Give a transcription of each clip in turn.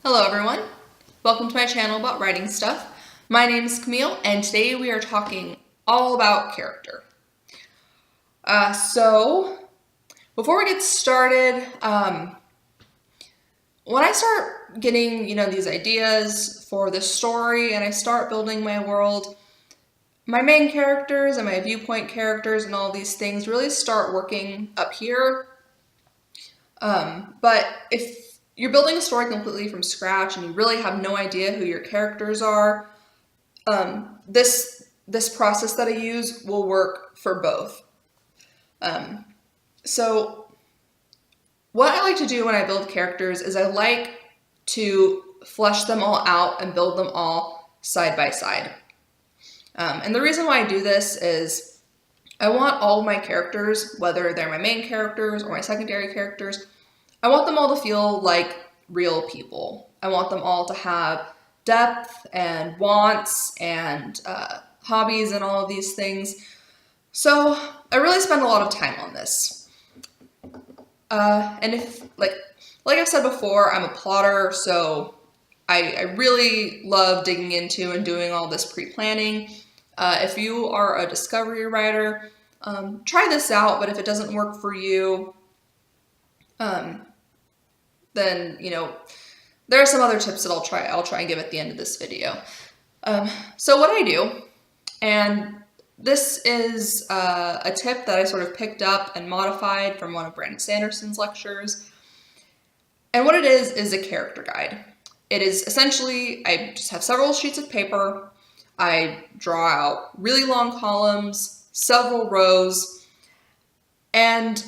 Hello everyone, welcome to my channel about writing stuff. My name is Camille and today we are talking all about character. So before we get started, when I start getting, these ideas for the story and I start building my world, my main characters and my viewpoint characters and all these things really start working up here. But if you're building a story completely from scratch and you really have no idea who your characters are, this process that I use will work for both. So what I like to do when I build characters is I like to flesh them all out and build them all side by side. And the reason why I do this is I want all of my characters, whether they're my main characters or my secondary characters, I want them all to feel like real people. I want them all to have depth and wants and hobbies and all of these things. So I really spend a lot of time on this. And if, like I've said before, I'm a plotter, so I really love digging into and doing all this pre-planning. If you are a discovery writer, try this out, but if it doesn't work for you, then, there are some other tips that I'll try and give at the end of this video. So what I do, and this is a tip that I sort of picked up and modified from one of Brandon Sanderson's lectures. And what it is a character guide. It is essentially, I just have several sheets of paper. I draw out really long columns, several rows, and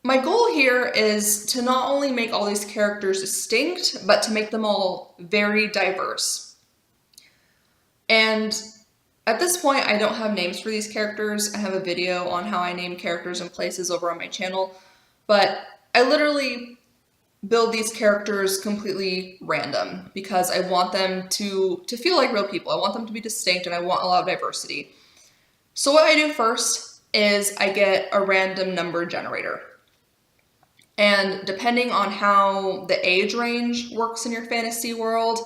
my goal here is to not only make all these characters distinct, but to make them all very diverse. And at this point, I don't have names for these characters. I have a video on how I name characters and places over on my channel, but I literally build these characters completely random because I want them to feel like real people. I want them to be distinct and I want a lot of diversity. So what I do first is I get a random number generator. And depending on how the age range works in your fantasy world,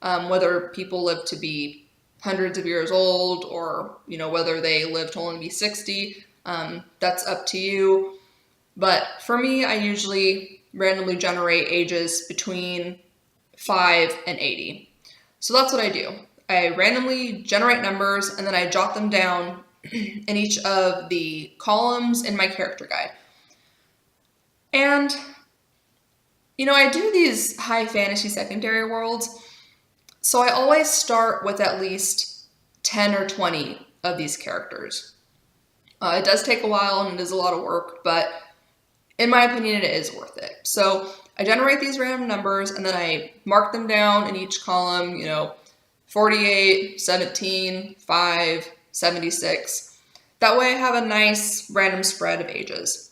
whether people live to be hundreds of years old or, whether they live to only be 60, that's up to you. But for me, I usually randomly generate ages between 5 and 80. So that's what I do. I randomly generate numbers and then I jot them down in each of the columns in my character guide. And, I do these high fantasy secondary worlds, so I always start with at least 10 or 20 of these characters. It does take a while and it is a lot of work, but in my opinion, it is worth it. So I generate these random numbers and then I mark them down in each column, 48, 17, 5, 76. That way I have a nice random spread of ages.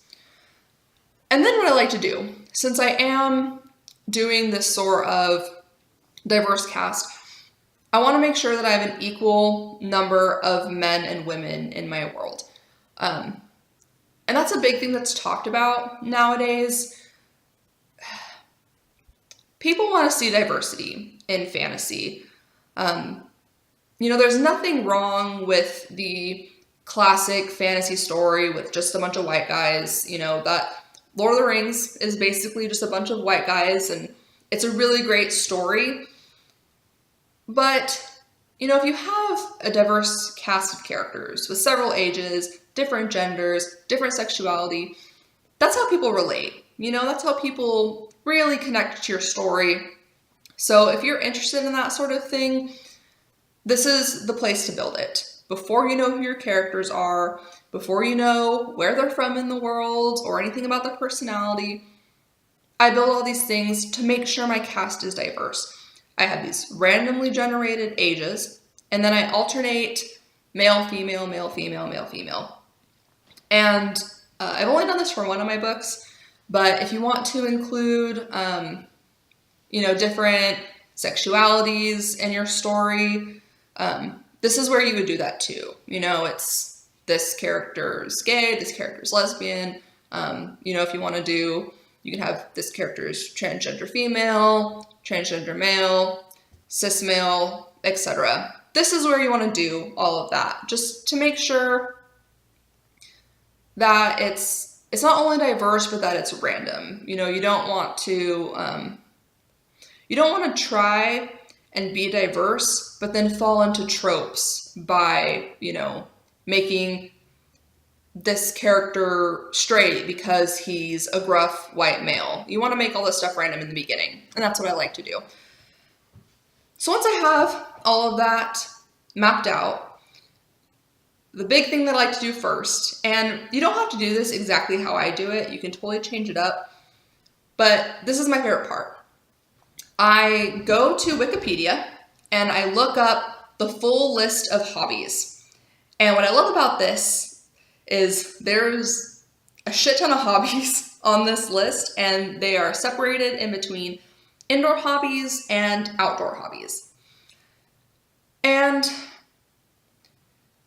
And then what I like to do, since I am doing this sort of diverse cast, I want to make sure that I have an equal number of men and women in my world. And that's a big thing that's talked about nowadays. People want to see diversity in fantasy. There's nothing wrong with the classic fantasy story with just a bunch of white guys, that Lord of the Rings is basically just a bunch of white guys, and it's a really great story. But, if you have a diverse cast of characters with several ages, different genders, different sexuality, that's how people relate. That's how people really connect to your story. So if you're interested in that sort of thing, this is the place to build it. Before you know who your characters are, before you know where they're from in the world or anything about their personality, I build all these things to make sure my cast is diverse. I have these randomly generated ages, and then I alternate male, female, male, female, male, female. And I've only done this for one of my books, but if you want to include, different sexualities in your story, this is where you would do that too. It's this character's gay, this character's lesbian. If you want to do, You can have this character is transgender female, transgender male, cis male, etc. This is where you want to do all of that, just to make sure that it's not only diverse, but that it's random. You know, you don't want to try and be diverse, but then fall into tropes by, you know, making this character straight because he's a gruff white male. You want to make all this stuff random in the beginning, and that's what I like to do. So once I have all of that mapped out, the big thing that I like to do first, and you don't have to do this exactly how I do it, you can totally change it up, but this is my favorite part. I go to Wikipedia and I look up the full list of hobbies. And what I love about this is there's a shit ton of hobbies on this list, and they are separated in between indoor hobbies and outdoor hobbies. And,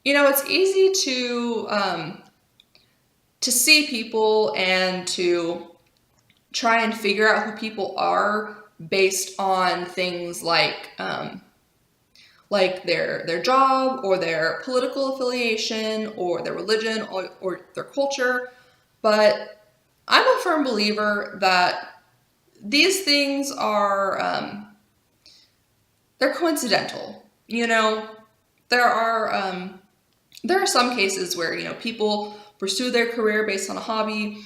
you know, it's easy to see people and to try and figure out who people are based on things like their job or their political affiliation or their religion or their culture. But I'm a firm believer that these things are, they're coincidental. You know, there are some cases where, you know, people pursue their career based on a hobby.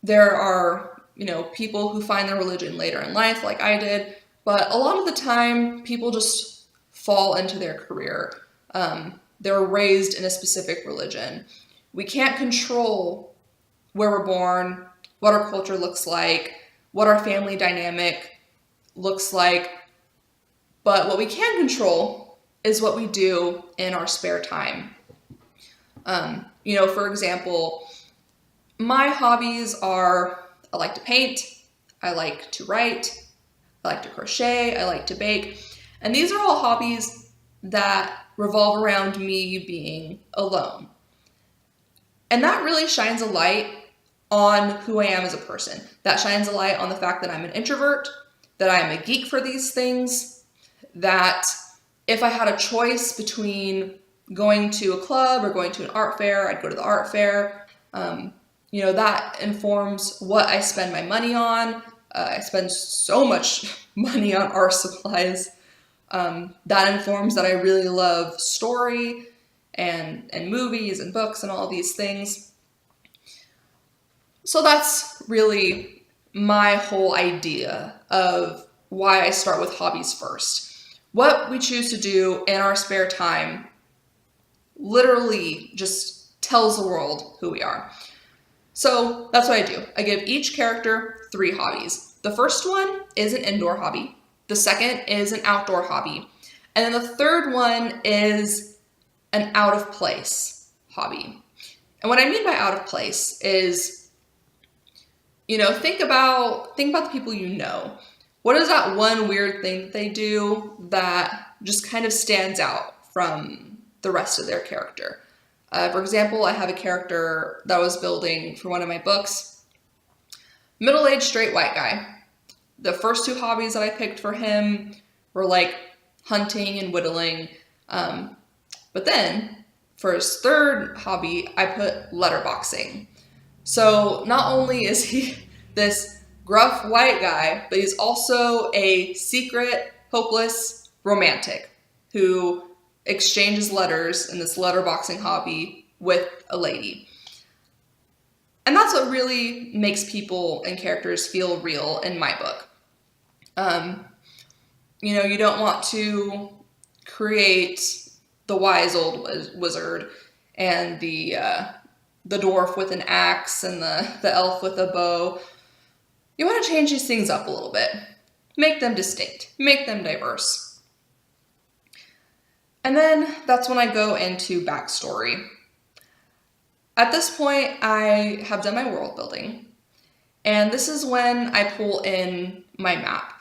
There are, you know, people who find their religion later in life, like I did. But a lot of the time, people just fall into their career. They were raised in a specific religion. We can't control where we're born, what our culture looks like, what our family dynamic looks like. But what we can control is what we do in our spare time. You know, for example, my hobbies are, I like to paint, I like to write, I like to crochet, I like to bake. And these are all hobbies that revolve around me being alone. And that really shines a light on who I am as a person. That shines a light on the fact that I'm an introvert, that I am a geek for these things, that if I had a choice between going to a club or going to an art fair, I'd go to the art fair. You know, that informs what I spend my money on. I spend so much money on art supplies. That informs that I really love story and movies and books and all these things. So that's really my whole idea of why I start with hobbies first. What we choose to do in our spare time literally just tells the world who we are. So that's what I do. I give each character 3 hobbies. The first one is an indoor hobby. The second is an outdoor hobby. And then the third one is an out of place hobby. And what I mean by out of place is, you know, think about the people you know. What is that one weird thing that they do that just kind of stands out from the rest of their character? For example, I have a character that I was building for one of my books. Middle-aged straight white guy. The first 2 hobbies that I picked for him were like hunting and whittling. But then for his third hobby, I put letterboxing. So not only is he this gruff white guy, but he's also a secret, hopeless romantic who exchanges letters in this letterboxing hobby with a lady. And that's what really makes people and characters feel real in my book. You know, you don't want to create the wise old wizard and the dwarf with an axe and the elf with a bow. You want to change these things up a little bit. Make them distinct. Make them diverse. And then that's when I go into backstory. At this point, I have done my world building. And this is when I pull in my map.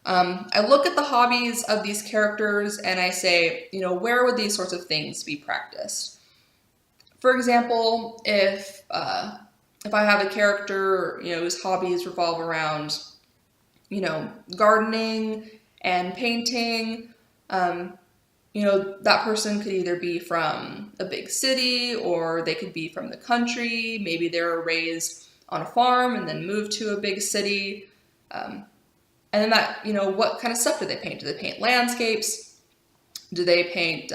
I look at the hobbies of these characters and I say, you know, where would these sorts of things be practiced? For example, if if I have a character, whose hobbies revolve around, gardening and painting, that person could either be from a big city or they could be from the country. Maybe they were raised on a farm and then moved to a big city. And then that, what kind of stuff do they paint? Do they paint landscapes? Do they paint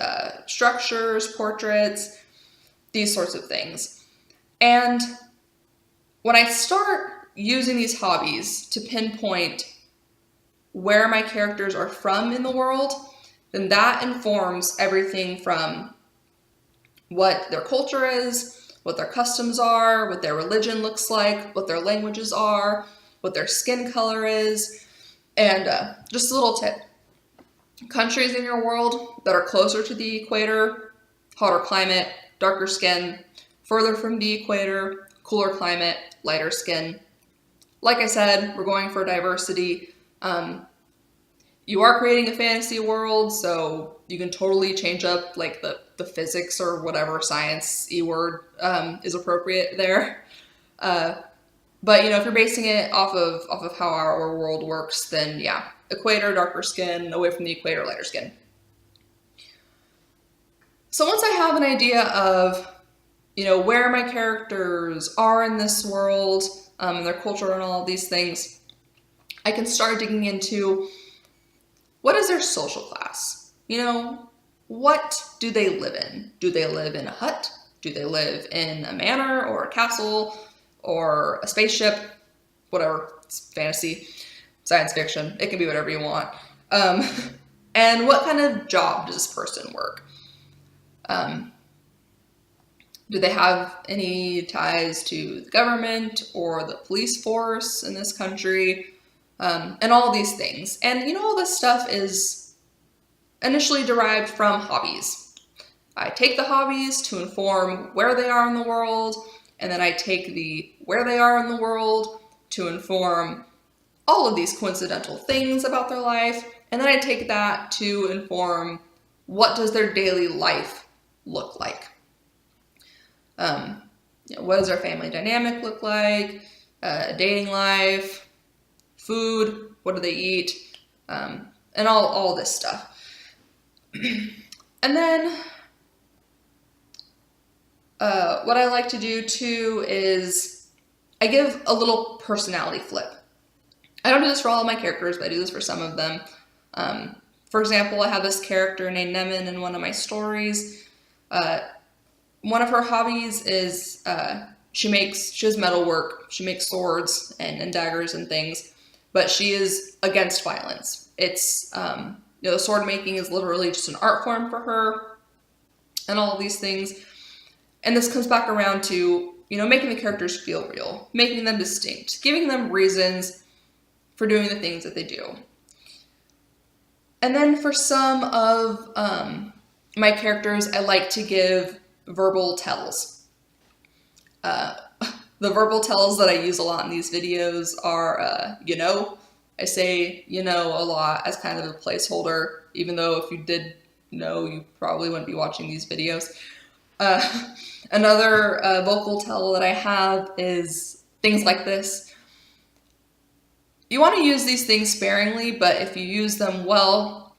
structures, portraits, these sorts of things? And when I start using these hobbies to pinpoint where my characters are from in the world, then that informs everything from what their culture is, what their customs are, what their religion looks like, what their languages are, what their skin color is. And just a little tip. Countries in your world that are closer to the equator, hotter climate, darker skin, further from the equator, cooler climate, lighter skin. Like I said, we're going for diversity. You are creating a fantasy world, so you can totally change up like the physics or whatever science word is appropriate there. But if you're basing it off of how our world works, then yeah, equator, darker skin, away from the equator, lighter skin. So once I have an idea of where my characters are in this world, and their culture and all of these things, I can start digging into what is their social class? What do they live in? Do they live in a hut? Do they live in a manor or a castle or a spaceship? Whatever, it's fantasy, science fiction, it can be whatever you want. And what kind of job does this person work? Do they have any ties to the government or the police force in this country? And all these things. And all this stuff is initially derived from hobbies. I take the hobbies to inform where they are in the world, and then I take the where they are in the world to inform all of these coincidental things about their life, and then I take that to inform what does their daily life look like. What does their family dynamic look like? Dating life, food, what do they eat, and all this stuff. And then what I like to do too is I give a little personality flip. I don't do this for all of my characters, but I do this for some of them. For example, I have this character named Nemen in one of my stories. One of her hobbies is she does metalwork. She makes swords and daggers and things, but she is against violence. It's, the sword making is literally just an art form for her and all of these things. And this comes back around to, making the characters feel real, making them distinct, giving them reasons for doing the things that they do. And then for some of my characters, I like to give verbal tells. The verbal tells that I use a lot in these videos are, I say, a lot as kind of a placeholder, even though if you did know, you probably wouldn't be watching these videos. Another vocal tell that I have is things like this. You want to use these things sparingly, but if you use them well,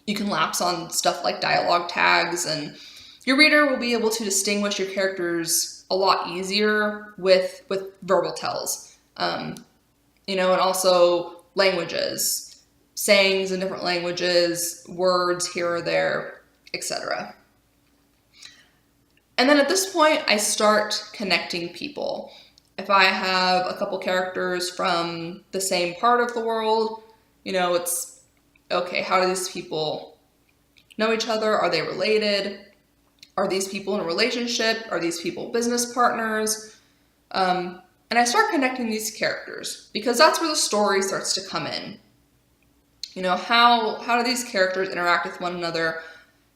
you can lapse on stuff like dialogue tags, and your reader will be able to distinguish your characters a lot easier with verbal tells. And also languages, sayings in different languages, words here or there, etc. And then at this point, I start connecting people. If I have a couple characters from the same part of the world, it's, okay, how do these people know each other? Are they related? Are these people in a relationship? Are these people business partners? And I start connecting these characters because that's where the story starts to come in. How do these characters interact with one another?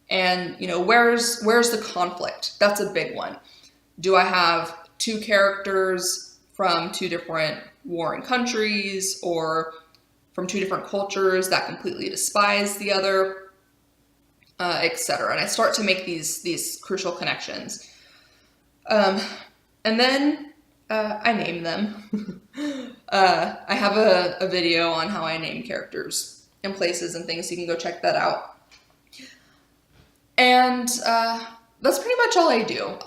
And, where's the conflict? That's a big one. Do I have two characters from two different warring countries or from two different cultures that completely despise the other, etc. And I start to make these crucial connections. And then I name them. I have a video on how I name characters and places and things, so you can go check that out. And that's pretty much all I do.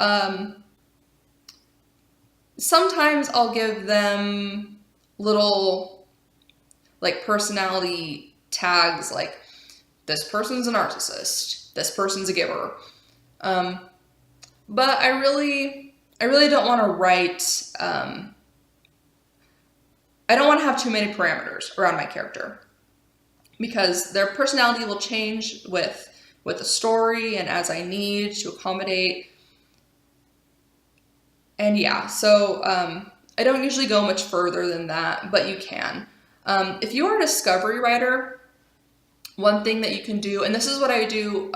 Sometimes I'll give them little like personality tags, like this person's a narcissist, this person's a giver. But I really don't want to write. I don't want to have too many parameters around my character because their personality will change with the story and as I need to accommodate. And yeah, so I don't usually go much further than that, but you can. If you are a discovery writer, one thing that you can do, and this is what I do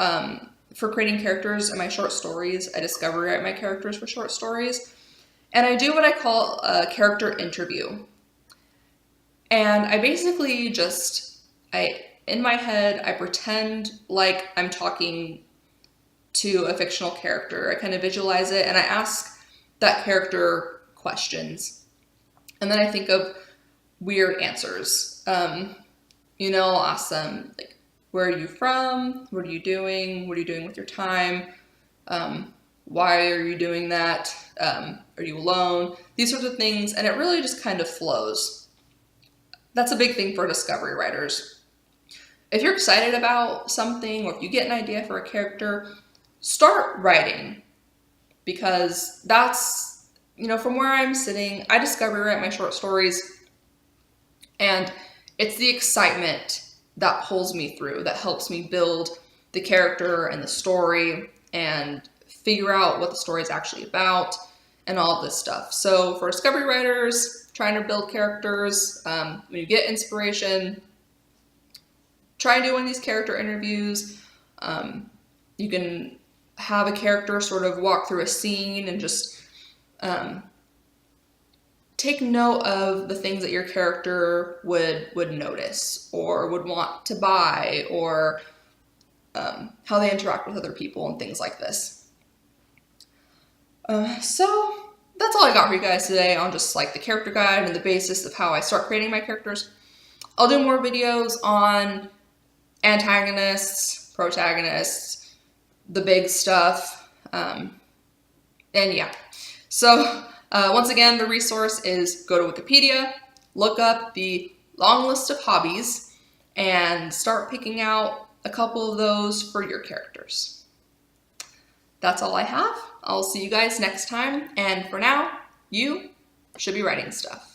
for creating characters in my short stories, I discovery write my characters for short stories, and I do what I call a character interview. And I basically in my head, I pretend like I'm talking to a fictional character. I kind of visualize it and I ask that character questions. And then I think of weird answers. I'll ask them, like, where are you from? What are you doing? What are you doing with your time? Why are you doing that? Are you alone? These sorts of things. And it really just kind of flows. That's a big thing for discovery writers. If you're excited about something or if you get an idea for a character, start writing. Because that's, from where I'm sitting, I discovery write my short stories. And it's the excitement that pulls me through, that helps me build the character and the story and figure out what the story is actually about and all of this stuff. So for discovery writers, trying to build characters, when you get inspiration, try doing these character interviews. You can have a character sort of walk through a scene and just take note of the things that your character would notice or would want to buy, or how they interact with other people and things like this. So that's all I got for you guys today on just like the character guide and the basis of how I start creating my characters. I'll do more videos on antagonists, protagonists, the big stuff, and yeah. So once again, the resource is go to Wikipedia, look up the long list of hobbies, and start picking out a couple of those for your characters. That's all I have. I'll see you guys next time, and for now, you should be writing stuff.